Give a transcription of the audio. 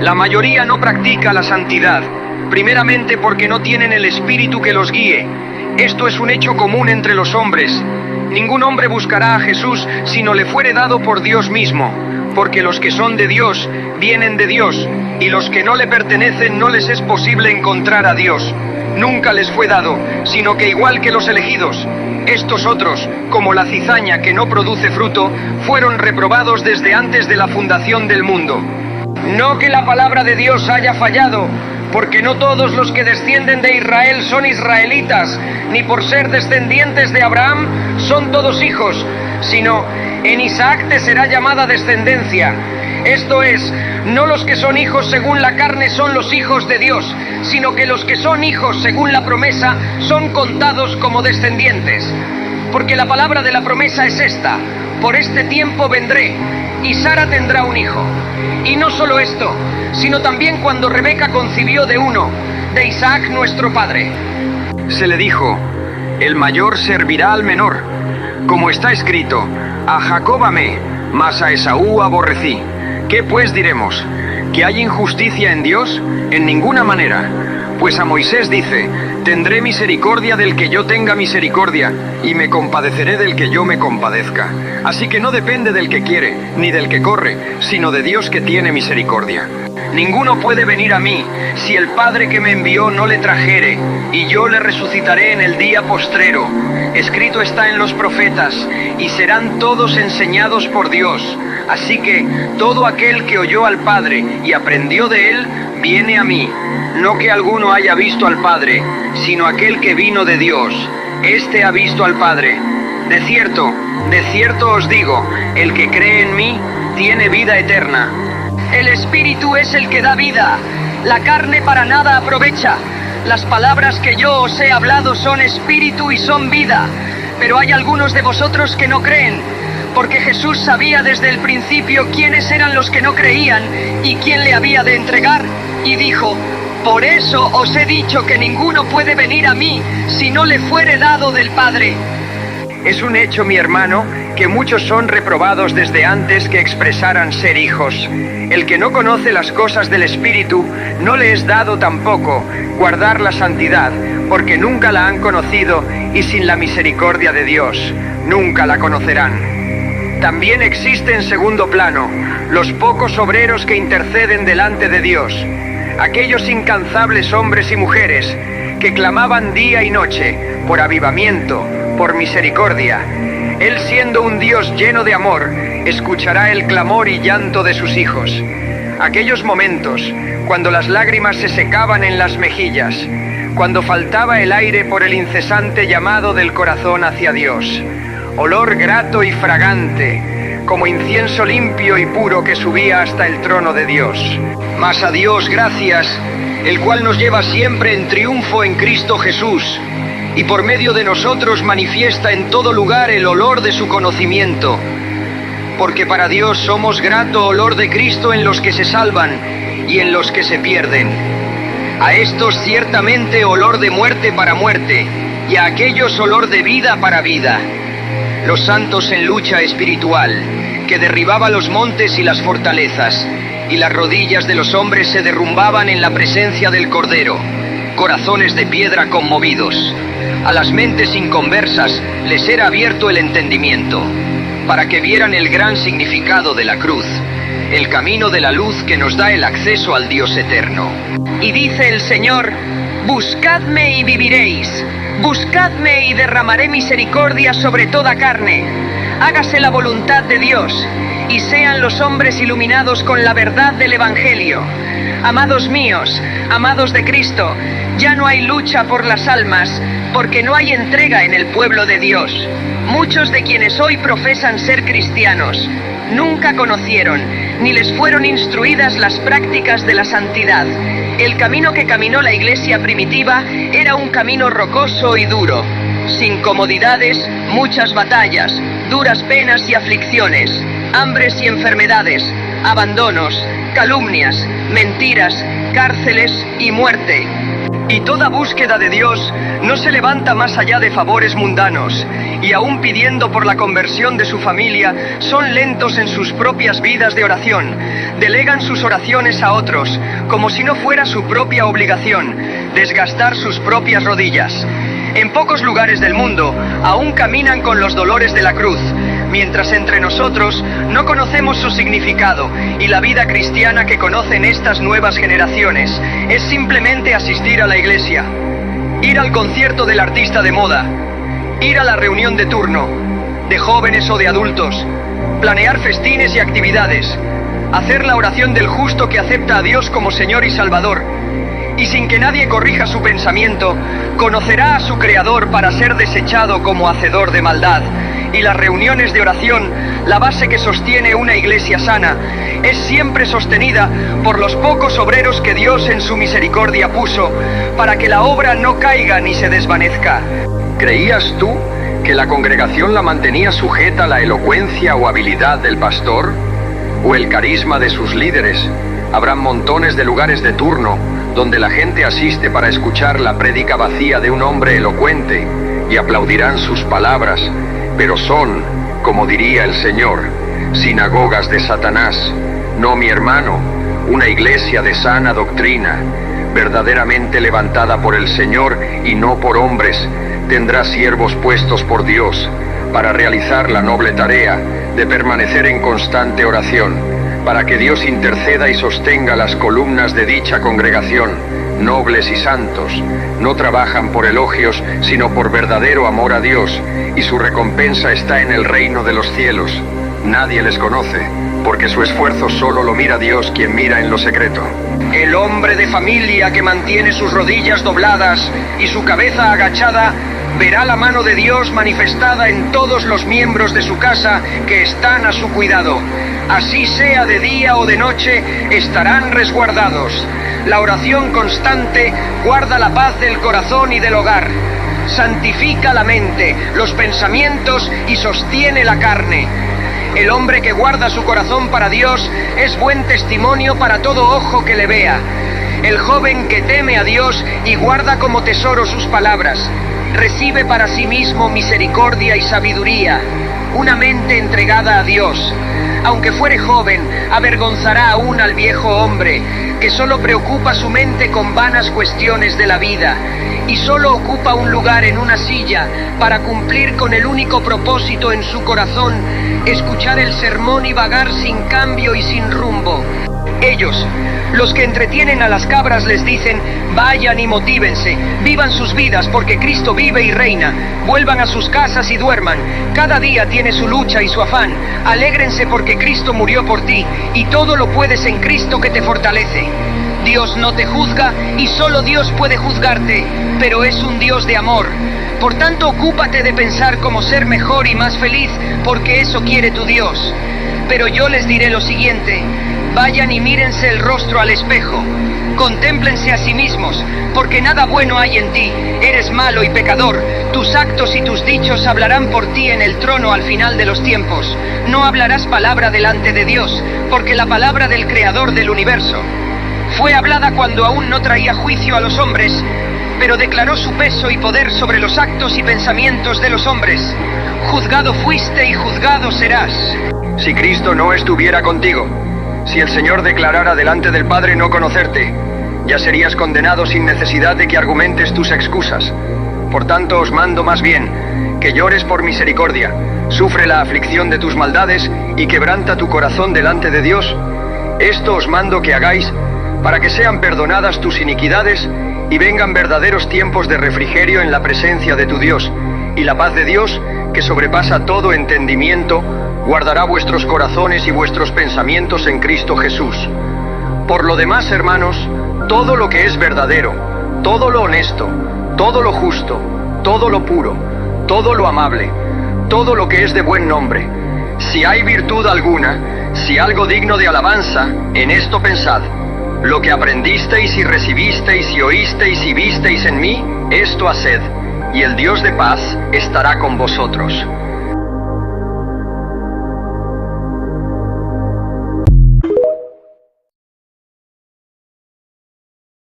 La mayoría no practica la santidad, primeramente porque no tienen el Espíritu que los guíe. Esto es un hecho común entre los hombres. Ningún hombre buscará a Jesús si no le fuere dado por Dios mismo, porque los que son de Dios vienen de Dios, y los que no le pertenecen no les es posible encontrar a Dios. Nunca les fue dado, sino que igual que los elegidos, estos otros, como la cizaña que no produce fruto, fueron reprobados desde antes de la fundación del mundo. No que la palabra de Dios haya fallado, porque no todos los que descienden de Israel son israelitas, ni por ser descendientes de Abraham son todos hijos, sino en Isaac te será llamada descendencia. Esto es, no los que son hijos según la carne son los hijos de Dios, sino que los que son hijos según la promesa son contados como descendientes. Porque la palabra de la promesa es esta: por este tiempo vendré, y Sara tendrá un hijo. Y no solo esto, sino también cuando Rebeca concibió de uno, de Isaac nuestro padre. Se le dijo: el mayor servirá al menor. Como está escrito: a Jacob amé, mas a Esaú aborrecí. ¿Qué pues diremos? ¿Que hay injusticia en Dios? En ninguna manera. Pues a Moisés dice: tendré misericordia del que yo tenga misericordia, y me compadeceré del que yo me compadezca. Así que no depende del que quiere, ni del que corre, sino de Dios que tiene misericordia. Ninguno puede venir a mí, si el Padre que me envió no le trajere, y yo le resucitaré en el día postrero. Escrito está en los profetas, y serán todos enseñados por Dios. Así que todo aquel que oyó al Padre y aprendió de él, viene a mí. No que alguno haya visto al Padre, sino aquel que vino de Dios. Este ha visto al Padre. De cierto os digo, el que cree en mí, tiene vida eterna. El Espíritu es el que da vida, la carne para nada aprovecha. Las palabras que yo os he hablado son espíritu y son vida, pero hay algunos de vosotros que no creen, porque Jesús sabía desde el principio quiénes eran los que no creían y quién le había de entregar, y dijo: por eso os he dicho que ninguno puede venir a mí si no le fuere dado del Padre. Es un hecho, mi hermano, que muchos son reprobados desde antes que expresaran ser hijos. El que no conoce las cosas del Espíritu, no le es dado tampoco guardar la santidad, porque nunca la han conocido, y sin la misericordia de Dios, nunca la conocerán. También existe en segundo plano los pocos obreros que interceden delante de Dios, aquellos incansables hombres y mujeres que clamaban día y noche por avivamiento, por misericordia. Él, siendo un Dios lleno de amor, escuchará el clamor y llanto de sus hijos. Aquellos momentos, cuando las lágrimas se secaban en las mejillas, cuando faltaba el aire por el incesante llamado del corazón hacia Dios. Olor grato y fragante, como incienso limpio y puro que subía hasta el trono de Dios. Mas a Dios gracias, el cual nos lleva siempre en triunfo en Cristo Jesús, y por medio de nosotros manifiesta en todo lugar el olor de su conocimiento. Porque para Dios somos grato olor de Cristo en los que se salvan y en los que se pierden. A estos ciertamente olor de muerte para muerte, y a aquellos olor de vida para vida. Los santos en lucha espiritual, que derribaba los montes y las fortalezas, y las rodillas de los hombres se derrumbaban en la presencia del Cordero. Corazones de piedra conmovidos. A las mentes inconversas les era abierto el entendimiento, para que vieran el gran significado de la cruz, el camino de la luz que nos da el acceso al Dios eterno. Y dice el Señor: buscadme y viviréis, buscadme y derramaré misericordia sobre toda carne. Hágase la voluntad de Dios, y sean los hombres iluminados con la verdad del Evangelio. Amados míos, amados de Cristo, ya no hay lucha por las almas, porque no hay entrega en el pueblo de Dios. Muchos de quienes hoy profesan ser cristianos, nunca conocieron, ni les fueron instruidas las prácticas de la santidad. El camino que caminó la iglesia primitiva era un camino rocoso y duro, sin comodidades, muchas batallas, duras penas y aflicciones, hambres y enfermedades, abandonos, calumnias, mentiras, cárceles y muerte. Y toda búsqueda de Dios no se levanta más allá de favores mundanos, y aún pidiendo por la conversión de su familia, son lentos en sus propias vidas de oración, delegan sus oraciones a otros, como si no fuera su propia obligación, desgastar sus propias rodillas. En pocos lugares del mundo, aún caminan con los dolores de la cruz, mientras entre nosotros no conocemos su significado, y la vida cristiana que conocen estas nuevas generaciones es simplemente asistir a la iglesia, ir al concierto del artista de moda, ir a la reunión de turno, de jóvenes o de adultos, planear festines y actividades, hacer la oración del justo que acepta a Dios como Señor y Salvador, y sin que nadie corrija su pensamiento, conocerá a su Creador para ser desechado como hacedor de maldad. Y las reuniones de oración, la base que sostiene una iglesia sana, es siempre sostenida por los pocos obreros que Dios en su misericordia puso, para que la obra no caiga ni se desvanezca. ¿Creías tú que la congregación la mantenía sujeta a la elocuencia o habilidad del pastor? ¿O el carisma de sus líderes? Habrán montones de lugares de turno, donde la gente asiste para escuchar la prédica vacía de un hombre elocuente, y aplaudirán sus palabras, pero son, como diría el Señor, sinagogas de Satanás. No, mi hermano, una iglesia de sana doctrina, verdaderamente levantada por el Señor y no por hombres, tendrá siervos puestos por Dios para realizar la noble tarea de permanecer en constante oración, para que Dios interceda y sostenga las columnas de dicha congregación. Nobles y santos no trabajan por elogios, sino por verdadero amor a Dios, y su recompensa está en el reino de los cielos. Nadie les conoce, porque su esfuerzo solo lo mira Dios, quien mira en lo secreto. El hombre de familia que mantiene sus rodillas dobladas y su cabeza agachada, verá la mano de Dios manifestada en todos los miembros de su casa que están a su cuidado. Así sea de día o de noche, estarán resguardados. La oración constante guarda la paz del corazón y del hogar. Santifica la mente, los pensamientos y sostiene la carne. El hombre que guarda su corazón para Dios es buen testimonio para todo ojo que le vea. El joven que teme a Dios y guarda como tesoro sus palabras, recibe para sí mismo misericordia y sabiduría, una mente entregada a Dios. Aunque fuere joven, avergonzará aún al viejo hombre, que solo preocupa su mente con vanas cuestiones de la vida, y solo ocupa un lugar en una silla para cumplir con el único propósito en su corazón, escuchar el sermón y vagar sin cambio y sin rumbo. Ellos, los que entretienen a las cabras, les dicen: vayan y motívense, vivan sus vidas porque Cristo vive y reina, vuelvan a sus casas y duerman, cada día tiene su lucha y su afán, alégrense porque Cristo murió por ti, y todo lo puedes en Cristo que te fortalece. Dios no te juzga y solo Dios puede juzgarte, pero es un Dios de amor. Por tanto, ocúpate de pensar cómo ser mejor y más feliz, porque eso quiere tu Dios. Pero yo les diré lo siguiente: vayan y mírense el rostro al espejo, contémplense a sí mismos, porque nada bueno hay en ti, eres malo y pecador, tus actos y tus dichos hablarán por ti en el trono al final de los tiempos. No hablarás palabra delante de Dios, porque la palabra del Creador del universo fue hablada cuando aún no traía juicio a los hombres, pero declaró su peso y poder sobre los actos y pensamientos de los hombres. Juzgado fuiste y juzgado serás. Si Cristo no estuviera contigo, si el Señor declarara delante del Padre no conocerte, ya serías condenado sin necesidad de que argumentes tus excusas. Por tanto, os mando más bien que llores por misericordia, sufre la aflicción de tus maldades y quebranta tu corazón delante de Dios. Esto os mando que hagáis, para que sean perdonadas tus iniquidades y vengan verdaderos tiempos de refrigerio en la presencia de tu Dios, y la paz de Dios, que sobrepasa todo entendimiento, guardará vuestros corazones y vuestros pensamientos en Cristo Jesús. Por lo demás, hermanos, todo lo que es verdadero, todo lo honesto, todo lo justo, todo lo puro, todo lo amable, todo lo que es de buen nombre, si hay virtud alguna, si algo digno de alabanza, en esto pensad. Lo que aprendisteis y recibisteis y oísteis y visteis en mí, esto haced, y el Dios de paz estará con vosotros.